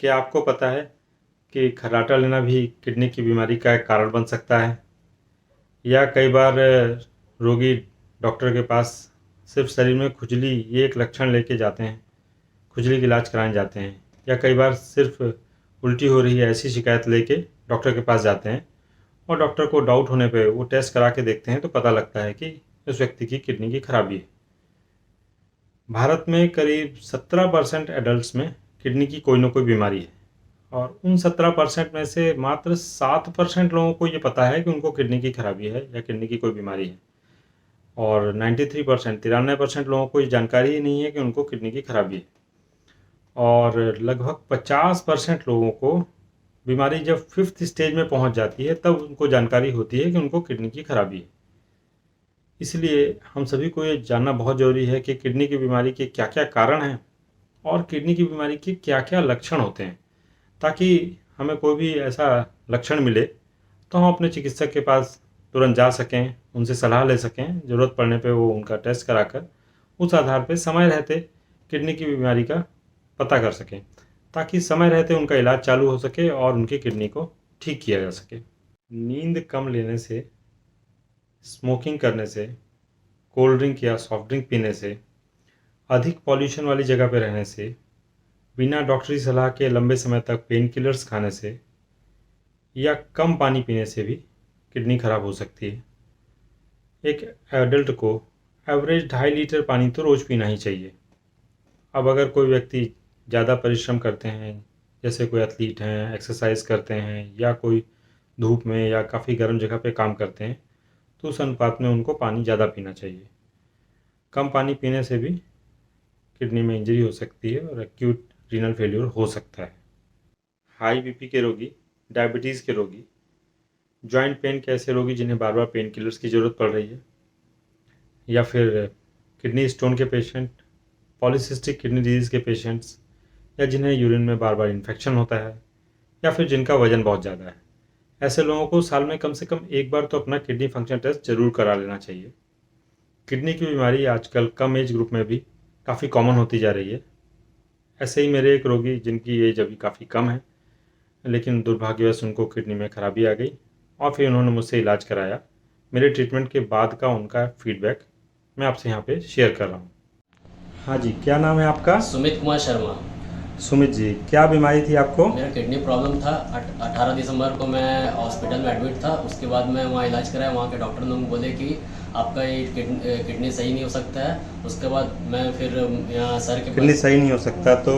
क्या आपको पता है कि खर्राटा लेना भी किडनी की बीमारी का एक कारण बन सकता है? या कई बार रोगी डॉक्टर के पास सिर्फ शरीर में खुजली ये एक लक्षण लेके जाते हैं, खुजली का इलाज कराने जाते हैं। या कई बार सिर्फ उल्टी हो रही है ऐसी शिकायत लेके डॉक्टर के पास जाते हैं और डॉक्टर को डाउट होने पे वो टेस्ट करा के देखते हैं तो पता लगता है कि उस व्यक्ति की किडनी की खराबी है। भारत में करीब 17% एडल्ट्स में किडनी की कोई ना कोई बीमारी है और उन 17% में से मात्र 7% लोगों को ये पता है कि उनको किडनी की खराबी है या किडनी की कोई बीमारी है। और 93% लोगों को ये जानकारी ही नहीं है कि उनको किडनी की खराबी है। और लगभग 50% लोगों को बीमारी जब 5th स्टेज में पहुंच जाती है तब उनको जानकारी होती है कि उनको किडनी की खराबी है। इसलिए हम सभी को ये जानना बहुत ज़रूरी है कि किडनी की बीमारी के क्या क्या कारण हैं और किडनी की बीमारी के क्या क्या लक्षण होते हैं, ताकि हमें कोई भी ऐसा लक्षण मिले तो हम अपने चिकित्सक के पास तुरंत जा सकें, उनसे सलाह ले सकें, ज़रूरत पड़ने पे वो उनका टेस्ट कराकर उस आधार पे समय रहते किडनी की बीमारी का पता कर सकें, ताकि समय रहते उनका इलाज चालू हो सके और उनकी किडनी को ठीक किया जा सके। नींद कम लेने से, स्मोकिंग करने से, कोल्ड ड्रिंक या सॉफ्ट ड्रिंक पीने से, अधिक पॉल्यूशन वाली जगह पर रहने से, बिना डॉक्टरी सलाह के लंबे समय तक पेन किलर्स खाने से या कम पानी पीने से भी किडनी खराब हो सकती है। एक एडल्ट को एवरेज 2.5 लीटर पानी तो रोज़ पीना ही चाहिए। अब अगर कोई व्यक्ति ज़्यादा परिश्रम करते हैं, जैसे कोई एथलीट हैं, एक्सरसाइज करते हैं या कोई धूप में या काफ़ी गर्म जगह पे काम करते हैं, तो उस अनुपात में उनको पानी ज़्यादा पीना चाहिए। कम पानी पीने से भी किडनी में इंजरी हो सकती है और एक्यूट रीनल फेल्योर हो सकता है। हाई बीपी के रोगी, डायबिटीज़ के रोगी, जॉइंट पेन के ऐसे रोगी जिन्हें बार बार पेन किलर्स की ज़रूरत पड़ रही है, या फिर किडनी स्टोन के पेशेंट, पॉलीसिस्टिक किडनी डिजीज़ के पेशेंट्स, या जिन्हें यूरिन में बार बार इन्फेक्शन होता है, या फिर जिनका वजन बहुत ज़्यादा है, ऐसे लोगों को साल में कम से कम एक बार तो अपना किडनी फंक्शन टेस्ट ज़रूर करा लेना चाहिए। किडनी की बीमारी आजकल कम एज ग्रुप में भी काफ़ी कॉमन होती जा रही है। ऐसे ही मेरे एक रोगी जिनकी एज अभी काफ़ी कम है, लेकिन दुर्भाग्यवश उनको किडनी में खराबी आ गई और फिर उन्होंने मुझसे इलाज कराया। मेरे ट्रीटमेंट के बाद का उनका फीडबैक मैं आपसे यहाँ पे शेयर कर रहा हूँ। हाँ जी, क्या नाम है आपका? सुमित कुमार शर्मा। सुमित जी, क्या बीमारी थी आपको? मेरा किडनी प्रॉब्लम था। 18 दिसंबर को मैं हॉस्पिटल में एडमिट था। उसके बाद मैं वहाँ इलाज कराया। वहाँ के डॉक्टर ने बोले कि आपका ये किडनी सही नहीं हो सकता है। उसके बाद मैं फिर यहाँ सर के किडनी सही नहीं हो सकता तो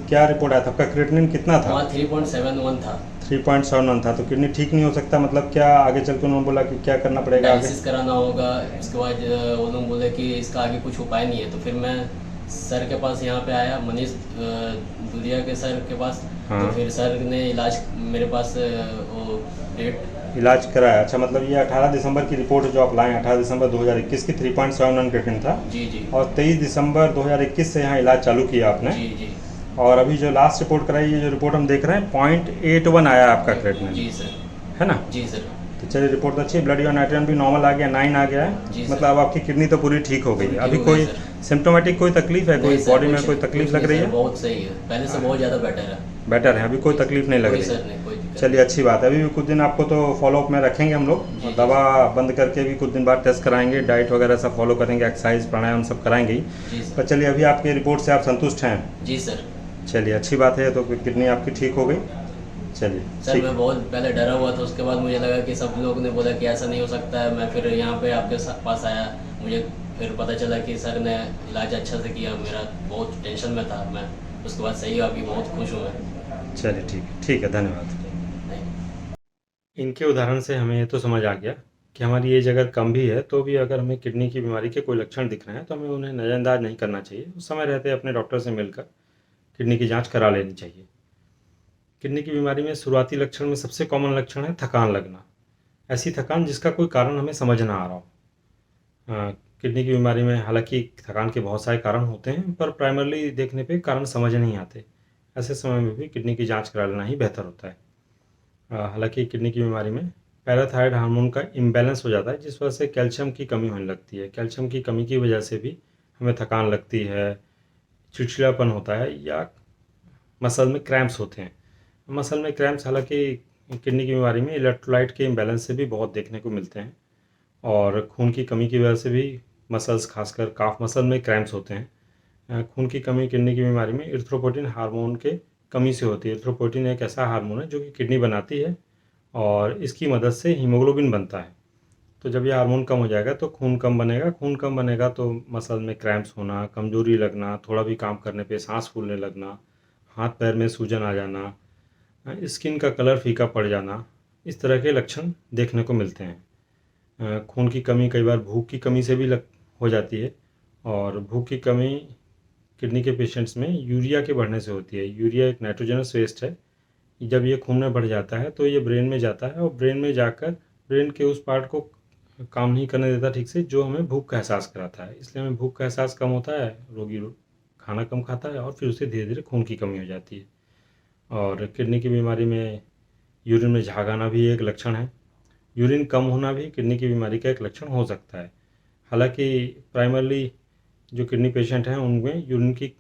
क्या रिपोर्ट आया था आपका? क्रिएटिनिन कितना था? वहाँ 3.71 था। 3.71 था तो किडनी ठीक नहीं हो सकता, मतलब क्या आगे चल के उन्होंने बोला कि क्या करना पड़ेगा? डायलिसिस कराना होगा। उसके बाद वो लोग बोले कि इसका आगे कुछ उपाय नहीं है। तो फिर मैं सर के पास यहाँ पे आया, मनीष दुधिया के सर के पास। हाँ। तो फिर सर ने इलाज मेरे पास वो डेट इलाज कराया। अच्छा, मतलब ये 18 दिसंबर की रिपोर्ट जो आप लाए, 18 दिसंबर 2021 की 3.71 क्रिएटिनिन था। जी जी। और 23 दिसंबर 2021 से यहाँ इलाज चालू किया आपने। जी जी। और अभी जो लास्ट रिपोर्ट कराई, ये जो रिपोर्ट हम देख रहे हैं 0.81 आया आपका क्रिएटिनिन, जी सर। है ना? जी सर। तो चलिए, रिपोर्ट तो अच्छी है। ब्लड या नाइट्रोजन भी नॉर्मल आ गया, 9 आ गया है। जी सर। मतलब अब आपकी किडनी तो पूरी ठीक हो गई है। अभी ठीक हो गई कोई सर। सिम्टोमेटिक कोई तकलीफ है, कोई नहीं सर, बॉडी में कुछ- कोई तकलीफ कुछ लग नहीं रही सर, है? बहुत सही है। पहले से बहुत ज़्यादा बेटर है। बेटर है, अभी कोई तकलीफ नहीं लग कोई रही सर है। नहीं, कोई दिक्कत चलिए, अच्छी बात है। अभी भी कुछ दिन आपको तो फॉलोअप में रखेंगे हम लोग, जी, और जी, दवा बंद करके भी कुछ दिन बाद टेस्ट कराएंगे, डाइट वगैरह सब फॉलो करेंगे, एक्सरसाइज प्राणायाम सब कराएंगे ही। जी सर। पर चलिए, अभी आपकी रिपोर्ट से आप संतुष्ट हैं? जी सर। चलिए, अच्छी बात है। तो किडनी आपकी ठीक हो गई। चलिए, सर ठीक। मैं बहुत पहले डरा हुआ था। उसके बाद मुझे लगा कि सब लोग ने बोला कि ऐसा नहीं हो सकता है। मैं फिर यहाँ पे आपके पास आया। मुझे फिर पता चला कि सर ने इलाज अच्छा से किया। मेरा बहुत टेंशन में था मैं, उसके बाद सही हुआ। अभी बहुत खुश हूँ मैं। चलिए, ठीक है, ठीक है, धन्यवाद। नहीं। इनके उदाहरण से हमें ये तो समझ आ गया कि हमारी एज अगर कम भी है तो भी अगर हमें किडनी की बीमारी के कोई लक्षण दिख रहे हैं तो हमें उन्हें नज़रअंदाज नहीं करना चाहिए। उस समय रहते अपने डॉक्टर से मिलकर किडनी की जांच करा लेनी चाहिए। किडनी की बीमारी में शुरुआती लक्षण में सबसे कॉमन लक्षण है थकान लगना। ऐसी थकान जिसका कोई कारण हमें समझ ना आ रहा हो। किडनी की बीमारी में हालांकि थकान के बहुत सारे कारण होते हैं, पर प्राइमरली देखने पे कारण समझ नहीं आते। ऐसे समय में भी किडनी की जांच करा लेना ही बेहतर होता है। हालांकि किडनी की बीमारी में पैराथायरॉयड हार्मोन का इम्बैलेंस हो जाता है, जिस वजह से कैल्शियम की कमी होने लगती है। कैल्शियम की कमी की वजह से भी हमें थकान लगती है, चिड़चिड़ापन होता है, या मसल में क्रैम्प्स होते हैं। मसल में क्रैम्प्स हालांकि किडनी की बीमारी में इलेक्ट्रोलाइट के इम्बैलेंस से भी बहुत देखने को मिलते हैं, और खून की कमी की वजह से भी मसल्स, खासकर काफ मसल में क्रैम्प्स होते हैं। खून की कमी किडनी की बीमारी में इरिथ्रोपोइटिन हार्मोन के कमी से होती है। इरिथ्रोपोइटिन एक ऐसा हार्मोन है जो कि किडनी बनाती है और इसकी मदद से हीमोग्लोबिन बनता है। तो जब ये हार्मोन कम हो जाएगा तो खून कम बनेगा, खून कम बनेगा तो मसल में क्रैम्प्स होना, कमजोरी लगना, थोड़ा भी काम करने पे सांस फूलने लगना, हाथ पैर में सूजन आ जाना, स्किन का कलर फीका पड़ जाना, इस तरह के लक्षण देखने को मिलते हैं। खून की कमी कई बार भूख की कमी से भी हो जाती है, और भूख की कमी किडनी के पेशेंट्स में यूरिया के बढ़ने से होती है। यूरिया एक नाइट्रोजनस वेस्ट है। जब ये खून में बढ़ जाता है तो ये ब्रेन में जाता है, और ब्रेन में जाकर ब्रेन के उस पार्ट को काम नहीं करने देता ठीक से, जो हमें भूख का एहसास कराता है। इसलिए हमें भूख का एहसास कम होता है, रोगी खाना कम खाता है, और फिर उसे धीरे धीरे खून की कमी हो जाती है। और किडनी की बीमारी में यूरिन में झाग आना भी एक लक्षण है। यूरिन कम होना भी किडनी की बीमारी का एक लक्षण हो सकता है। हालांकि प्राइमरली जो किडनी पेशेंट हैं उनमें यूरिन की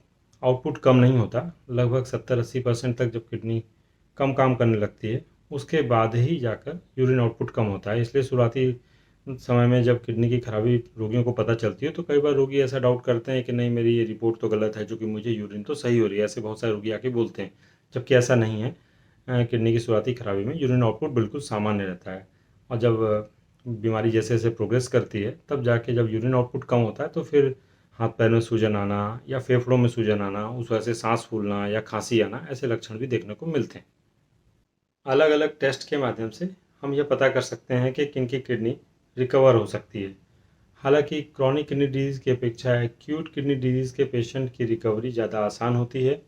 आउटपुट कम नहीं होता। लगभग 70-80% तक जब किडनी कम काम करने लगती है उसके बाद ही जाकर यूरिन आउटपुट कम होता है। इसलिए शुरुआती समय में जब किडनी की खराबी रोगियों को पता चलती है तो कई बार रोगी ऐसा डाउट करते हैं कि नहीं, मेरी ये रिपोर्ट तो गलत है, जो कि मुझे यूरिन तो सही हो रही है। ऐसे बहुत सारे रोगी आके बोलते हैं, जबकि ऐसा नहीं है। किडनी की शुरुआती खराबी में यूरिन आउटपुट बिल्कुल सामान्य रहता है, और जब बीमारी जैसे जैसे प्रोग्रेस करती है तब जाके जब यूरिन आउटपुट कम होता है तो फिर हाथ पैर में सूजन आना या फेफड़ों में सूजन आना, उस वजह से सांस फूलना या खांसी आना, ऐसे लक्षण भी देखने को मिलते हैं। अलग अलग टेस्ट के माध्यम से हम यह पता कर सकते हैं कि किन की किडनी रिकवर हो सकती है। हालांकि क्रॉनिक किडनी डिजीज़ की अपेक्षा एक्यूट किडनी डिजीज़ के पेशेंट की रिकवरी ज़्यादा आसान होती है,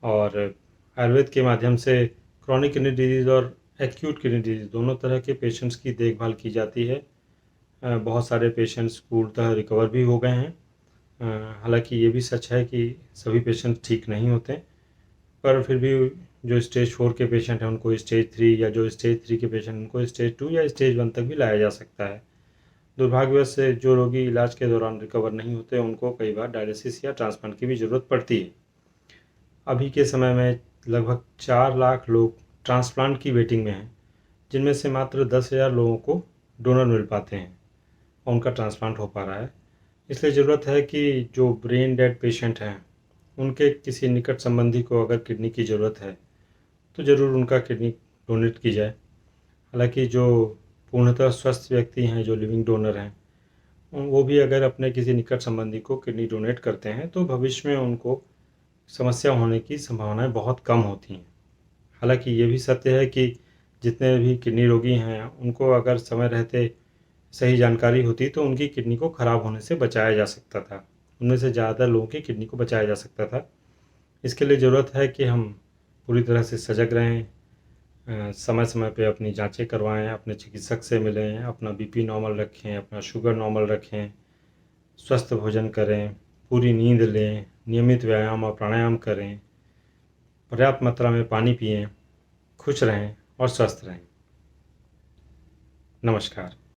और आयुर्वेद के माध्यम से क्रॉनिक किडनी डिजीज़ और एक्यूट किडनी डिजीज़ दोनों तरह के पेशेंट्स की देखभाल की जाती है। बहुत सारे पेशेंट्स पूर्णतः रिकवर भी हो गए हैं। हालांकि ये भी सच है कि सभी पेशेंट ठीक नहीं होते, पर फिर भी जो स्टेज 4 के पेशेंट हैं उनको स्टेज 3, या जो स्टेज 3 के पेशेंट उनको स्टेज 2 या स्टेज 1 तक भी लाया जा सकता है। दुर्भाग्यवश से जो रोगी इलाज के दौरान रिकवर नहीं होते उनको कई बार डायलिसिस या ट्रांसप्लांट की भी ज़रूरत पड़ती है। अभी के समय में लगभग 4 लाख लोग ट्रांसप्लांट की वेटिंग में हैं, जिनमें से मात्र 10,000 लोगों को डोनर मिल पाते हैं और उनका ट्रांसप्लांट हो पा रहा है। इसलिए ज़रूरत है कि जो ब्रेन डेड पेशेंट हैं उनके किसी निकट संबंधी को अगर किडनी की ज़रूरत है तो ज़रूर उनका किडनी डोनेट की जाए। हालांकि जो पूर्णतः स्वस्थ व्यक्ति हैं, जो लिविंग डोनर हैं, वो भी अगर अपने किसी निकट संबंधी को किडनी डोनेट करते हैं तो भविष्य में उनको समस्या होने की संभावनाएं बहुत कम होती हैं। हालांकि ये भी सत्य है कि जितने भी किडनी रोगी हैं उनको अगर समय रहते सही जानकारी होती तो उनकी किडनी को ख़राब होने से बचाया जा सकता था। उनमें से ज़्यादा लोगों की किडनी को बचाया जा सकता था। इसके लिए ज़रूरत है कि हम पूरी तरह से सजग रहें, समय समय पे अपनी जांचें करवाएं, अपने चिकित्सक से मिलें, अपना बीपी नॉर्मल रखें, अपना शुगर नॉर्मल रखें, स्वस्थ भोजन करें, पूरी नींद लें, नियमित व्यायाम और प्राणायाम करें, पर्याप्त मात्रा में पानी पिएं, खुश रहें और स्वस्थ रहें। नमस्कार।